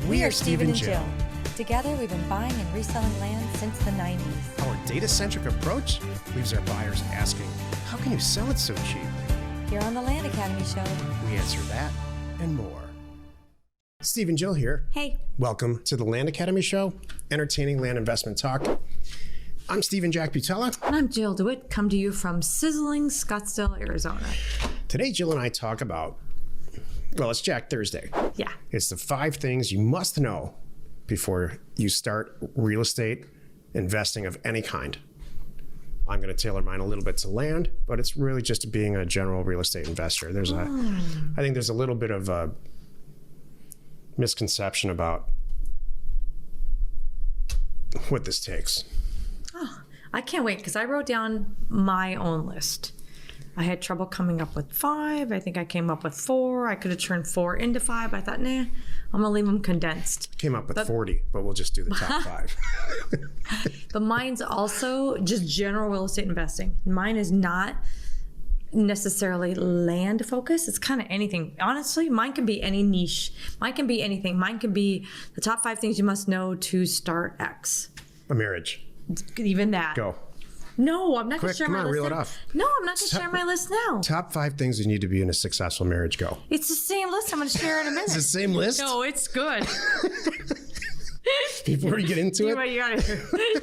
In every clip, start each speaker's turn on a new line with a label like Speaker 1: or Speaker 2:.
Speaker 1: We are Steve and Jill.
Speaker 2: Together, we've been buying and reselling land since the 90s.
Speaker 1: Our data-centric approach leaves our buyers asking, how can you sell it so cheap?
Speaker 2: Here on the Land Academy Show,
Speaker 1: We answer that and more. Steve and Jill here.
Speaker 2: Hey.
Speaker 1: Welcome to the Land Academy Show, entertaining land investment talk. I'm Steve and Jack Butella.
Speaker 3: And I'm Jill DeWitt, come to you from sizzling Scottsdale, Arizona.
Speaker 1: Today, Jill and I talk about, well, it's Jack Thursday.
Speaker 3: Yeah.
Speaker 1: It's the 5 things you must know before you start real estate investing of any kind. I'm going to tailor mine a little bit to land, but it's really just being a general real estate investor. I think there's a little bit of a misconception about what this takes.
Speaker 3: Oh, I can't wait because I wrote down my own list. I had trouble coming up with 5. I think I came up with 4. I could have turned 4 into 5. I thought, nah, I'm going to leave them condensed.
Speaker 1: Came up with 40, but we'll just do the top 5.
Speaker 3: But mine's also just general real estate investing. Mine is not necessarily land focused. It's kind of anything. Honestly, mine can be any niche. Mine can be anything. Mine can be the top 5 things you must know to start X.
Speaker 1: A marriage.
Speaker 3: Even that.
Speaker 1: Go.
Speaker 3: No, I'm not going to share my list.
Speaker 1: Reel it
Speaker 3: now.
Speaker 1: off.
Speaker 3: No, I'm not going to share my list now.
Speaker 1: Top 5 things you need to be in a successful marriage. Go.
Speaker 3: It's the same list. I'm going to share in a minute.
Speaker 1: It's the same list?
Speaker 3: No, it's good.
Speaker 1: Before we get into it,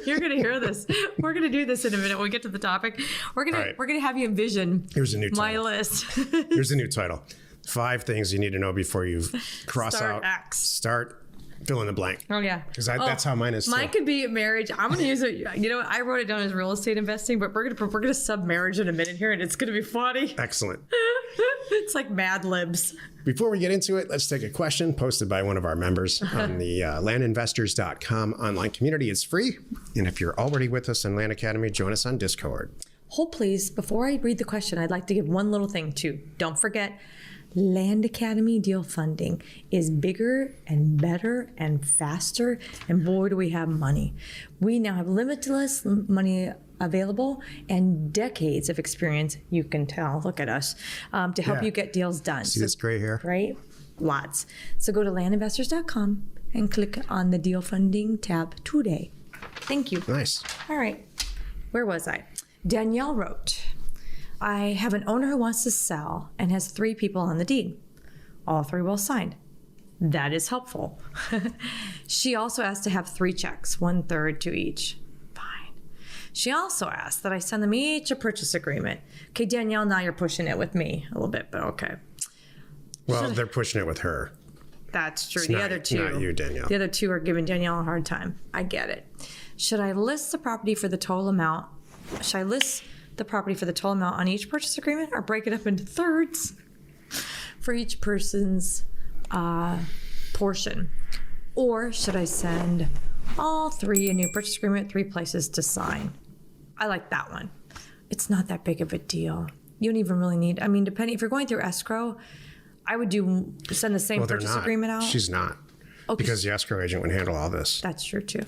Speaker 3: you're going to hear this. We're going to do this in a minute when we get to the topic. We're going to have you envision
Speaker 1: Here's a new title.
Speaker 3: My list.
Speaker 1: Here's a new title. 5 things you need to know before you cross
Speaker 3: Start
Speaker 1: out.
Speaker 3: X.
Speaker 1: Start fill in the blank.
Speaker 3: Oh, yeah.
Speaker 1: Because that's how mine is.
Speaker 3: Mine could be marriage. I'm going to use it. You know, I wrote it down as real estate investing, but we're going to sub marriage in a minute here, and it's going to be funny.
Speaker 1: Excellent.
Speaker 3: It's like Mad Libs.
Speaker 1: Before we get into it, let's take a question posted by one of our members on the landinvestors.com online community. It's free. And if you're already with us in Land Academy, join us on Discord.
Speaker 3: Hold please, before I read the question, I'd like to give one little thing too. Don't forget, Land Academy deal funding is bigger and better and faster, and boy, do we have money. We now have limitless money available and decades of experience, you can tell, look at us, to help you get deals done.
Speaker 1: See this gray hair?
Speaker 3: Right? Lots. So go to landinvestors.com and click on the deal funding tab today. Thank you.
Speaker 1: Nice.
Speaker 3: All right. Where was I? Danielle wrote, I have an owner who wants to sell and has 3 people on the deed. All 3 will sign. That is helpful. She also asked to have 3 checks, 1/3 to each. Fine. She also asked that I send them each a purchase agreement. Okay, Danielle, now you're pushing it with me a little bit, but okay.
Speaker 1: Well, they're pushing it with her.
Speaker 3: That's true.
Speaker 1: It's
Speaker 3: Other 2.
Speaker 1: Not you, Danielle.
Speaker 3: The other 2 are giving Danielle a hard time. I get it. Should I list the property for the total amount? Should I list the property for the total amount on each purchase agreement, or break it up into thirds for each person's portion? Or should I send all 3 a new purchase agreement, 3 places to sign? I like that one. It's not that big of a deal. You don't even really need, I mean, depending, if you're going through escrow, I would send the same purchase agreement out.
Speaker 1: She's not.
Speaker 3: Okay.
Speaker 1: Because the escrow agent would handle all this.
Speaker 3: That's true too.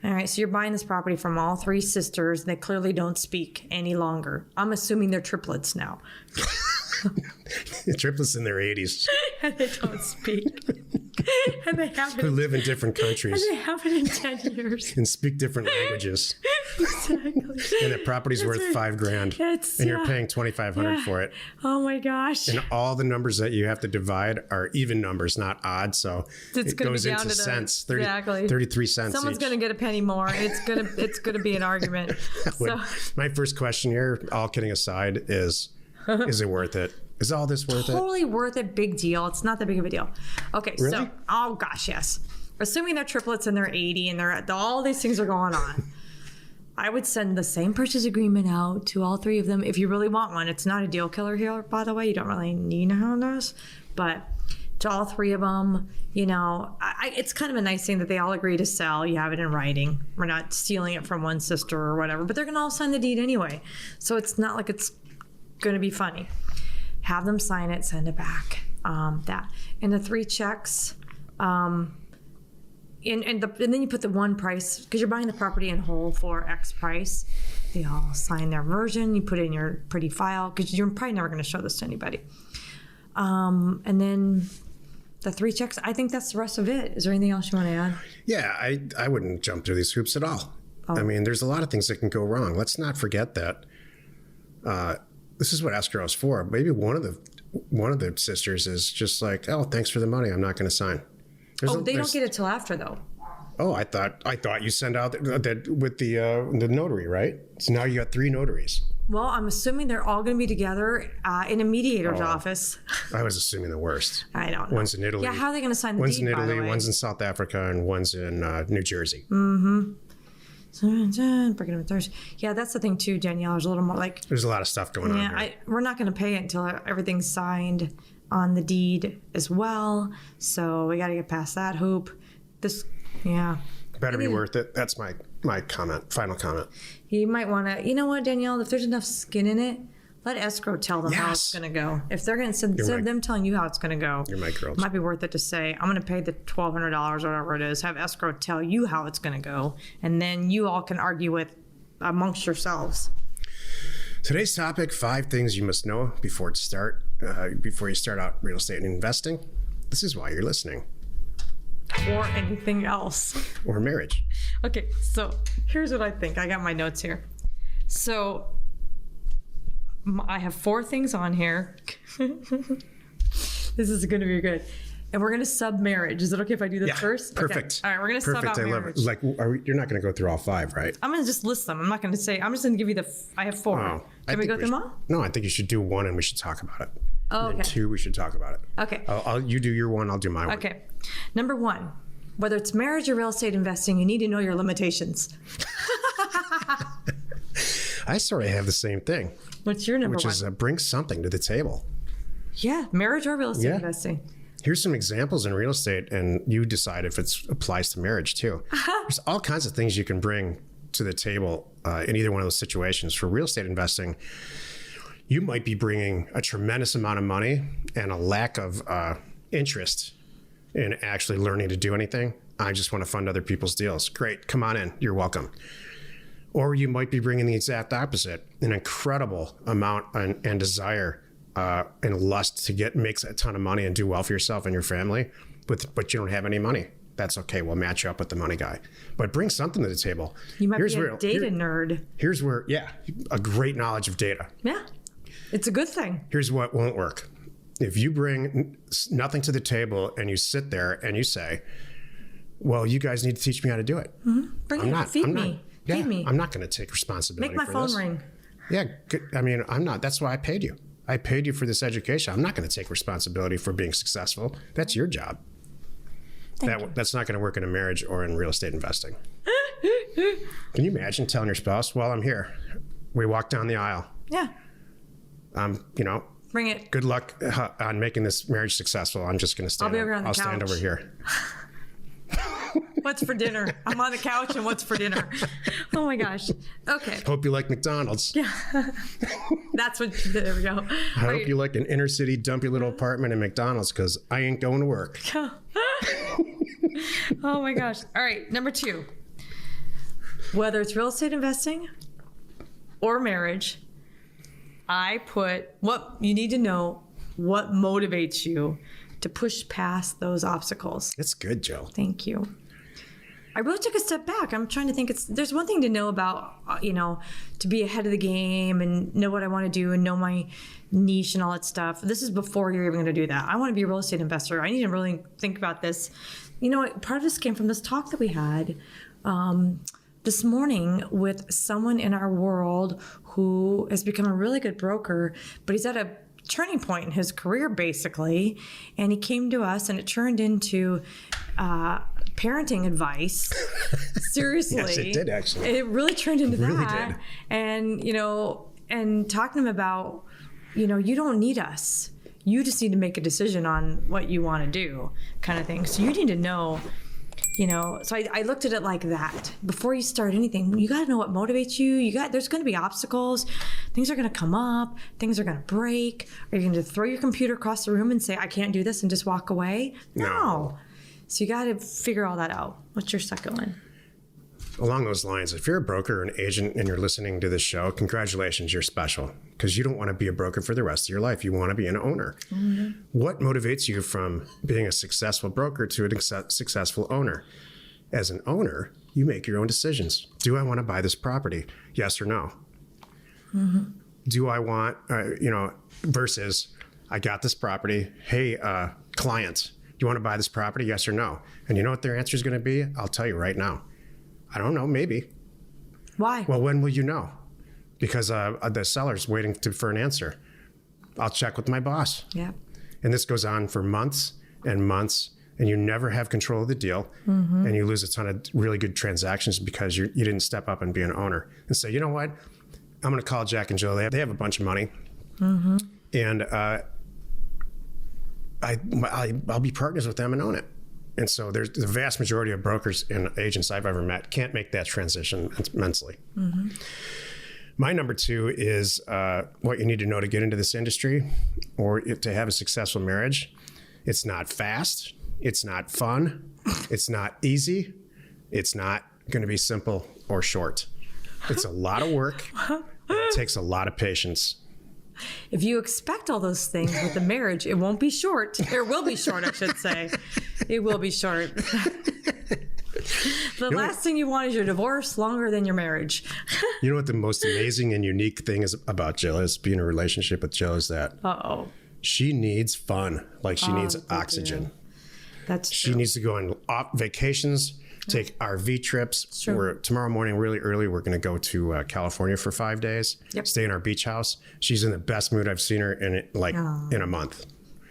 Speaker 3: All right, so you're buying this property from all 3 sisters. They clearly don't speak any longer. I'm assuming they're triplets now.
Speaker 1: Triplets in their 80s.
Speaker 3: And they don't speak. And they haven't.
Speaker 1: Who live in different countries.
Speaker 3: And they haven't in 10 years.
Speaker 1: And speak different languages.
Speaker 3: Exactly.
Speaker 1: And the property's worth $5,000. And you're paying $2,500 for it.
Speaker 3: Oh my gosh.
Speaker 1: And all the numbers that you have to divide are even numbers, not odd. So it goes into cents. 33 cents.
Speaker 3: Someone's going to get a penny more. It's gonna be an argument. So.
Speaker 1: My first question here, all kidding aside, is it worth it? Is all this worth it?
Speaker 3: Totally worth it. Big deal. It's not that big of a deal. Okay,
Speaker 1: really?
Speaker 3: So, oh gosh, yes. Assuming they're triplets and they're 80 and all these things are going on, I would send the same purchase agreement out to all 3 of them if you really want one. It's not a deal killer here, by the way. You don't really need to have this, but to all 3 of them, you know, it's kind of a nice thing that they all agree to sell. You have it in writing. We're not stealing it from one sister or whatever, but they're going to all sign the deed anyway. So it's not like it's going to be funny. Have them sign it, send it back. That. And the 3 checks, and then you put the one price, because you're buying the property in whole for X price. They all sign their version. You put it in your pretty file, because you're probably never going to show this to anybody. And then the 3 checks. I think that's the rest of it. Is there anything else you want to add?
Speaker 1: Yeah, I wouldn't jump through these hoops at all. I mean, there's a lot of things that can go wrong. Let's not forget that this is what escrow is for. Maybe one of the sisters is just like, oh, thanks for the money. I'm not going to sign.
Speaker 3: They don't get it till after, though.
Speaker 1: Oh, I thought you sent out that with the notary, right? So now you got 3 notaries.
Speaker 3: Well, I'm assuming they're all going to be together in a mediator's office.
Speaker 1: I was assuming the worst.
Speaker 3: I don't know.
Speaker 1: One's in Italy.
Speaker 3: Yeah, how are they going to sign the
Speaker 1: One's
Speaker 3: deed,
Speaker 1: in
Speaker 3: by the
Speaker 1: Italy,
Speaker 3: way?
Speaker 1: one's in South Africa, and one's in New Jersey.
Speaker 3: Breaking them in Thursday. Yeah, that's the thing too, Danielle. There's a little more like.
Speaker 1: There's a lot of stuff going on here.
Speaker 3: We're not going to pay it until everything's signed on the deed as well. So we got to get past that hoop.
Speaker 1: Better be worth it. That's my comment. Final comment.
Speaker 3: You might want to. You know what, Danielle? If there's enough skin in it, let escrow tell them how it's going to go. If they're going to instead of them telling you how it's going to go,
Speaker 1: You're my girl.
Speaker 3: it might be worth it to say, I'm going to pay the $1,200 or whatever it is. Have escrow tell you how it's going to go, and then you all can argue with amongst yourselves.
Speaker 1: Today's topic: 5 things you must know before you start out real estate investing. This is why you're listening.
Speaker 3: Or anything else.
Speaker 1: Or marriage.
Speaker 3: Okay, so here's what I think. I got my notes here. So I have 4 things on here. This is going to be good. And we're going to sub marriage. Is it okay if I do this first?
Speaker 1: Perfect.
Speaker 3: Okay. All right, we're going to sub out
Speaker 1: I
Speaker 3: marriage.
Speaker 1: love it. Like, you're not going to go through all 5, right?
Speaker 3: I'm going to just list them. I'm not going to say, I'm just going to give you I have 4.
Speaker 1: Oh,
Speaker 3: Can we go through them all?
Speaker 1: No, I think you should do 1 and we should talk about it.
Speaker 3: Oh,
Speaker 1: and
Speaker 3: okay.
Speaker 1: 2, we should talk about it.
Speaker 3: Okay.
Speaker 1: You do your 1, I'll do my 1.
Speaker 3: Okay. Number 1, whether it's marriage or real estate investing, you need to know your limitations.
Speaker 1: I sort of have the same thing.
Speaker 3: What's your number 1?
Speaker 1: Which is bring something to the table.
Speaker 3: Yeah, marriage or real estate
Speaker 1: Yeah.
Speaker 3: investing.
Speaker 1: Here's some examples in real estate, and you decide if it applies to marriage too. There's all kinds of things you can bring to the table in either one of those situations. For real estate investing, you might be bringing a tremendous amount of money and a lack of interest in actually learning to do anything. I just want to fund other people's deals. Great, come on in, you're welcome. Or you might be bringing the exact opposite, an incredible amount and desire and lust to make a ton of money and do well for yourself and your family, but you don't have any money. That's okay. We'll match you up with the money guy. But bring something to the table.
Speaker 3: You might be a data nerd.
Speaker 1: Here's where, a great knowledge of data.
Speaker 3: Yeah, it's a good thing.
Speaker 1: Here's what won't work. If you bring nothing to the table and you sit there and you say, well, you guys need to teach me how to do it.
Speaker 3: Mm-hmm. Feed me.
Speaker 1: I'm not going to take responsibility
Speaker 3: Make my
Speaker 1: for
Speaker 3: phone
Speaker 1: this.
Speaker 3: ring.
Speaker 1: Yeah, I mean, I'm not. That's why I paid you. I paid you for this education. I'm not going to take responsibility for being successful. That's your job. That's not going to work in a marriage or in real estate investing. Can you imagine telling your spouse, well, I'm here. We walk down the aisle.
Speaker 3: Yeah. Bring it.
Speaker 1: Good luck on making this marriage successful. I'm just going to stand.
Speaker 3: I'll be over on the couch.
Speaker 1: I'll stand over here.
Speaker 3: What's for dinner? I'm on the couch and what's for dinner? Oh my gosh. Okay.
Speaker 1: Hope you like McDonald's.
Speaker 3: Yeah. That's what, there we go.
Speaker 1: I hope you like an inner city dumpy little apartment in McDonald's because I ain't going to work.
Speaker 3: Oh my gosh. All right. Number 2, whether it's real estate investing or marriage, I put what you need to know, what motivates you to push past those obstacles.
Speaker 1: It's good, Joe.
Speaker 3: Thank you. I really took a step back. I'm trying to think. There's one thing to know about, to be ahead of the game and know what I want to do and know my niche and all that stuff. This is before you're even going to do that. I want to be a real estate investor. I need to really think about this. You know what? Part of this came from this talk that we had this morning with someone in our world who has become a really good broker, but he's at a turning point in his career, basically. And he came to us and it turned into parenting advice. Seriously.
Speaker 1: Yes, it did, actually.
Speaker 3: It really turned into
Speaker 1: It really
Speaker 3: that.
Speaker 1: did.
Speaker 3: And, and talking to him about, you don't need us. You just need to make a decision on what you want to do, kind of thing. So you need to know, so I looked at it like that. Before you start anything, you got to know what motivates you. There's going to be obstacles. Things are going to come up. Things are going to break. Are you going to throw your computer across the room and say, I can't do this and just walk away? No. So you got to figure all that out. What's your second one?
Speaker 1: along those lines, if you're a broker or an agent and you're listening to this show, congratulations, you're special, because you don't want to be a broker for the rest of your life. You want to be an owner. Mm-hmm. What motivates you from being a successful broker to a successful owner? As an owner, you make your own decisions. Do I want to buy this property? Yes or no? Mm-hmm. Do I want, versus I got this property. Hey, client, do you want to buy this property? Yes or no? And you know what their answer is going to be? I'll tell you right now. I don't know, maybe.
Speaker 3: Why?
Speaker 1: Well, when will you know? Because the seller's waiting for an answer. I'll check with my boss.
Speaker 3: Yeah.
Speaker 1: And this goes on for months and months, and you never have control of the deal, mm-hmm. and you lose a ton of really good transactions because you didn't step up and be an owner and say, you know what? I'm going to call Jack and Jill. They have a bunch of money, mm-hmm. and I'll be partners with them and own it. And so there's the vast majority of brokers and agents I've ever met can't make that transition mentally. Mm-hmm. My number 2 is what you need to know to get into this industry or to have a successful marriage. It's not fast. It's not fun. It's not easy. It's not going to be simple or short. It's a lot of work. It takes a lot of patience.
Speaker 3: If you expect all those things with the marriage, it won't be short. It will be short, I should say. It will be short. The last thing you want is your divorce longer than your marriage.
Speaker 1: You know what the most amazing and unique thing is about Jill is being in a relationship with Jill is that she needs fun. Like she needs oxygen.
Speaker 3: That's true.
Speaker 1: She needs to go on vacations, take RV trips. Tomorrow morning, really early, we're going to go to California for 5 days, stay in our beach house. She's in the best mood I've seen her in a month.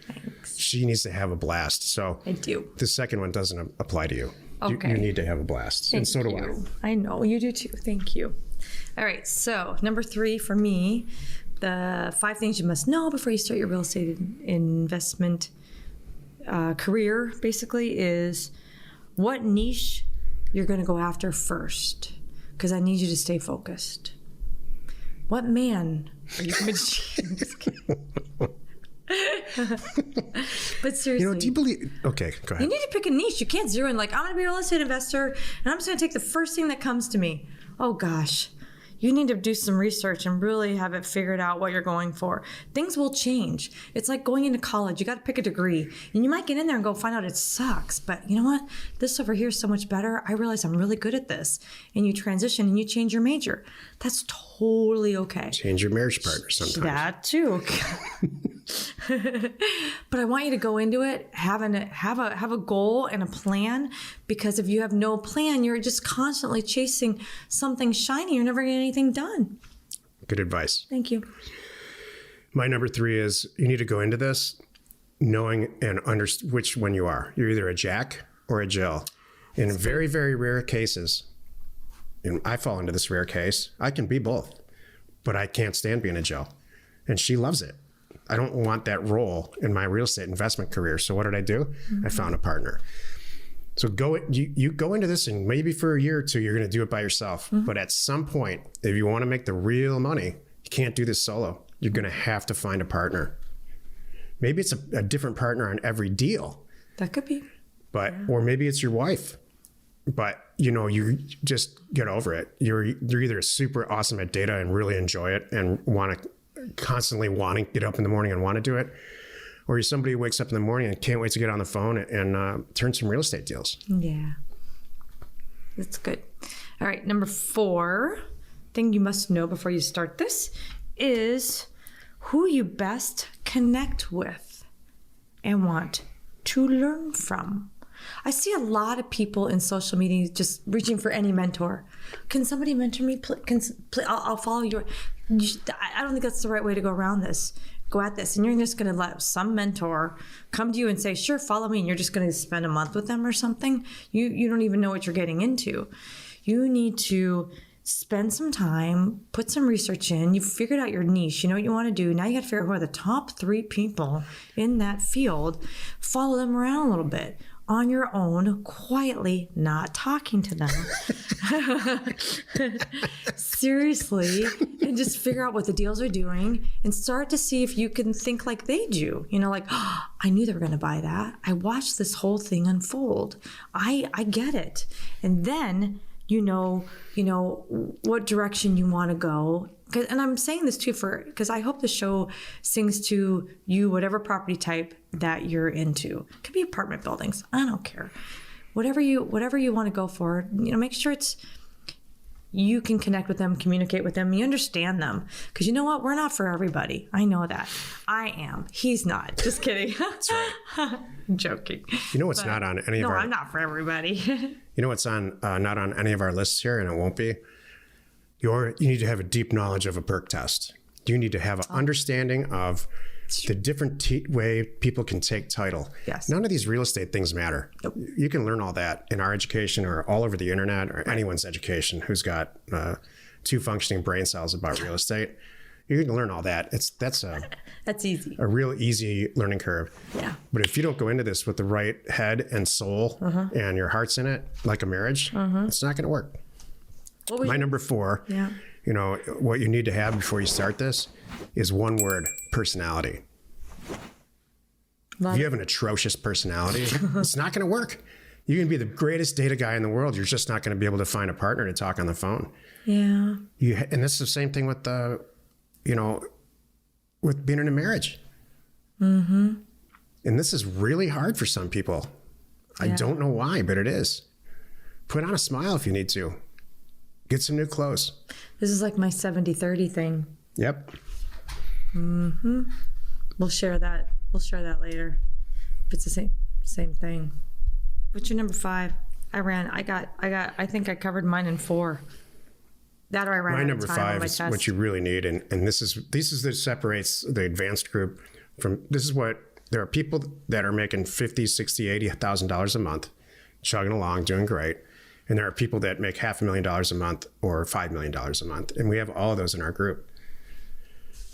Speaker 3: Thanks.
Speaker 1: She needs to have a blast. So
Speaker 3: I do.
Speaker 1: The second one doesn't apply to you.
Speaker 3: Okay.
Speaker 1: You need to have a blast. And so do I.
Speaker 3: I know you do too. Thank you. All right. So number 3 for me, the 5 things you must know before you start your real estate investment career basically is what niche you're going to go after first, because I need you to stay focused. What man are you going to But seriously,
Speaker 1: do you believe? Okay, go ahead.
Speaker 3: You need to pick a niche. You can't zero in like, I'm going to be a real estate investor and I'm just going to take the first thing that comes to me. Oh gosh. You need to do some research and really have it figured out what you're going for. Things will change. It's like going into college. You got to pick a degree. And you might get in there and go find out it sucks. But you know what? This over here is so much better. I realize I'm really good at this. And you transition and you change your major. That's totally okay.
Speaker 1: Change your marriage partner sometimes.
Speaker 3: That too. But I want you to go into it have a goal and a plan, because if you have no plan, you're just constantly chasing something shiny. You're never getting anything done.
Speaker 1: Good advice.
Speaker 3: Thank you.
Speaker 1: My number 3 is you need to go into this knowing and understand which one you are. You're either a Jack or a Jill. In very, very rare cases, and I fall into this rare case, I can be both, but I can't stand being a Jill. And she loves it. I don't want that role in my real estate investment career. So what did I do? Mm-hmm. I found a partner. So you go into this, and maybe for a year or 2, you're going to do it by yourself. Mm-hmm. But at some point, if you want to make the real money, you can't do this solo. You're going to have to find a partner. Maybe it's a different partner on every deal.
Speaker 3: That could be.
Speaker 1: Or maybe it's your wife. But you just get over it. You're either super awesome at data and really enjoy it and constantly wanting to get up in the morning and want to do it, or you're somebody who wakes up in the morning and can't wait to get on the phone and turn some real estate deals.
Speaker 3: Yeah, that's good. All right, number 4 thing you must know before you start this is who you best connect with and want to learn from. I see a lot of people in social media just reaching for any mentor. Can somebody mentor me? I'll follow your. I don't think that's the right way to go at this. And you're just going to let some mentor come to you and say, sure, follow me. And you're just going to spend a month with them or something. You don't even know what you're getting into. You need to spend some time, put some research in. You've figured out your niche. You know what you want to do. Now you got to figure out who are the top 3 people in that field. Follow them around a little bit. On your own, quietly, not talking to them. Seriously, and just figure out what the deals are doing and start to see if you can think like they do. Like, oh, I knew they were going to buy that. I watched this whole thing unfold. I get it. And then what direction you want to go. And I'm saying this too because I hope the show sings to you, whatever property type that you're into. It could be apartment buildings. I don't care. Whatever you want to go for, make sure you can connect with them, communicate with them, you understand them. Because you know what? We're not for everybody. I know that. I am. He's not. Just kidding.
Speaker 1: That's right.
Speaker 3: I'm joking.
Speaker 1: You know what's not on any of our...
Speaker 3: No, I'm not for everybody.
Speaker 1: You know what's not on any of our lists here, and it won't be? You need to have a deep knowledge of a perk test. You need to have an understanding of the different way people can take title.
Speaker 3: Yes.
Speaker 1: None of these real estate things matter.
Speaker 3: Nope.
Speaker 1: You can learn all that in our education or all over the internet or anyone's education who's got 2 functioning brain cells about real estate. You can learn all that. That's
Speaker 3: easy.
Speaker 1: A real easy learning curve.
Speaker 3: Yeah.
Speaker 1: But if you don't go into this with the right head and soul and your heart's in it, like a marriage, it's not going to work. My number 4, what you need to have before you start this is one word: personality. If you have an atrocious personality, it's not going to work. You can be the greatest data guy in the world. You're just not going to be able to find a partner to talk on the phone.
Speaker 3: Yeah.
Speaker 1: And it's the same thing with with being in a marriage. Mm-hmm. And this is really hard for some people. Yeah. I don't know why, but it is. Put on a smile if you need to. Get some new clothes.
Speaker 3: This is like my 70-30 thing.
Speaker 1: Yep.
Speaker 3: Mm-hmm. We'll share that later. It's the same thing. What's your number 5? I think I covered mine in 4. That or I ran
Speaker 1: my
Speaker 3: out
Speaker 1: number
Speaker 3: of time
Speaker 1: 5
Speaker 3: on my
Speaker 1: is
Speaker 3: test.
Speaker 1: what you really need, and this is that separates the advanced group from. This is what there are people that are making $50,000, $60,000, $80,000 a month, chugging along, doing great, and there are people that make $500,000 a month or $5 million a month, and we have all of those in our group.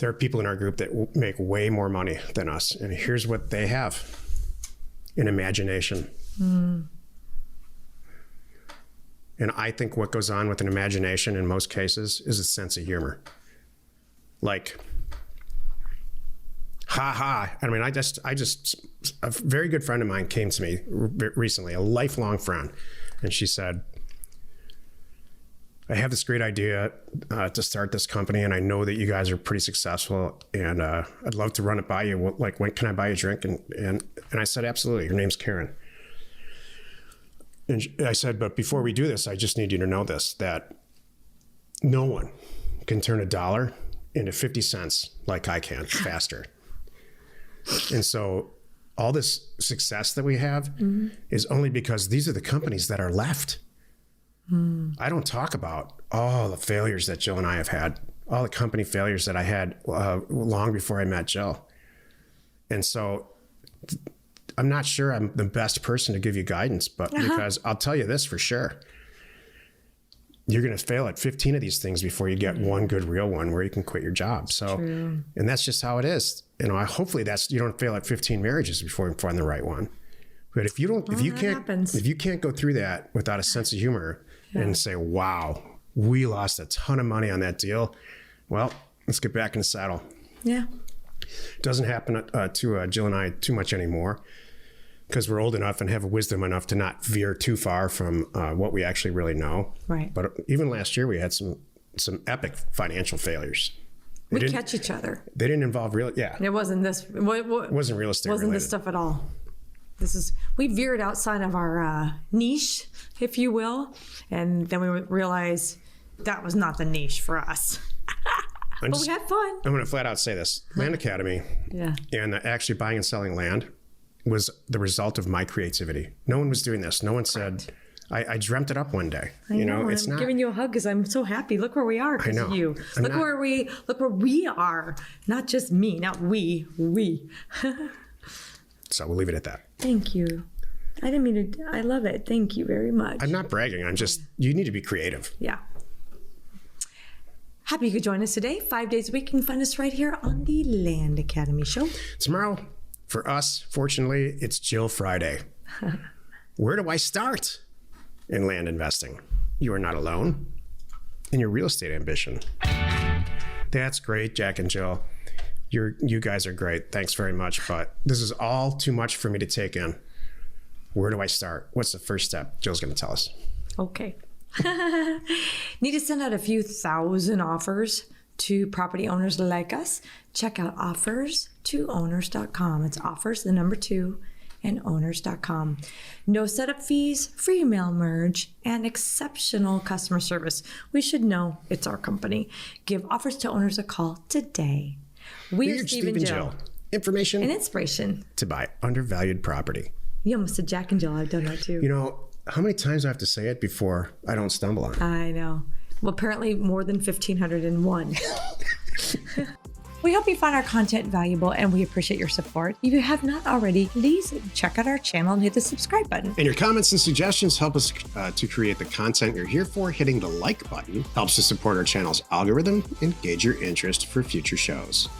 Speaker 1: There are people in our group that make way more money than us, and here's what they have: an imagination. And I think what goes on with an imagination in most cases is a sense of humor. Like, ha ha. I mean, a very good friend of mine came to me recently, a lifelong friend. And she said, I have this great idea to start this company, and I know that you guys are pretty successful, and I'd love to run it by you. When can I buy you a drink? And I said, absolutely. Your name's Karen. And I said, but before we do this, I just need you to know this, that no one can turn $1 into 50 cents like I can faster. And so all this success that we have is only because these are the companies that are left. I don't talk about all the failures that Jill and I have had, all the company failures that I had long before I met Jill. And so I'm not sure I'm the best person to give you guidance, but because I'll tell you this for sure. You're going to fail at 15 of these things before you get one good real one where you can quit your job. So,
Speaker 3: True. And
Speaker 1: that's just how it is. Hopefully you don't fail at 15 marriages before you find the right one. But if you can't go through that without a sense of humor and say, wow, we lost a ton of money on that deal. Well, let's get back in the saddle.
Speaker 3: Yeah.
Speaker 1: It doesn't happen to Jill and I too much anymore, because we're old enough and have wisdom enough to not veer too far from what we actually really know.
Speaker 3: Right.
Speaker 1: But even last year, we had some epic financial failures.
Speaker 3: We catch each other.
Speaker 1: They didn't involve real. Yeah.
Speaker 3: It wasn't this.
Speaker 1: It wasn't real estate.
Speaker 3: Wasn't
Speaker 1: related.
Speaker 3: this stuff at all. We veered outside of our niche, if you will, and then we realized that was not the niche for us. But we had fun. I'm
Speaker 1: going to flat out say this: Land Academy, and actually buying and selling land was the result of my creativity. No one was doing this. No one said, I dreamt it up one day. It's
Speaker 3: I'm
Speaker 1: not
Speaker 3: giving you a hug because I'm so happy. Look where we are because of you. Look where we are. Not just me, not we.
Speaker 1: So we'll leave it at that.
Speaker 3: Thank you. I didn't mean to. I love it. Thank you very much.
Speaker 1: I'm not bragging. You need to be creative.
Speaker 3: Yeah. Happy you could join us today. 5 days a week. You can find us right here on the Land Academy Show.
Speaker 1: Tomorrow, for us, fortunately, it's Jill Friday. Where do I start in land investing? You are not alone in your real estate ambition. That's great, Jack and Jill. You guys are great. Thanks very much. But this is all too much for me to take in. Where do I start? What's the first step? Jill's going to tell us.
Speaker 3: Okay. Need to send out a few thousand offers to property owners like us? Check out offers2owners.com. It's offers, the number 2, and owners.com. No setup fees, free mail merge, and exceptional customer service. We should know it's our company. Give Offers to Owners a call today. We're Steve and Jill.
Speaker 1: Information
Speaker 3: And inspiration
Speaker 1: to buy undervalued property.
Speaker 3: You almost said Jack and Jill. I've done that too.
Speaker 1: You know, how many times do I have to say it before I don't stumble on it?
Speaker 3: I know. Well, apparently more than 1,501. We hope you find our content valuable and we appreciate your support. If you have not already, please check out our channel and hit the subscribe button.
Speaker 1: And your comments and suggestions help us to create the content you're here for. Hitting the like button helps to support our channel's algorithm and gauge your interest for future shows.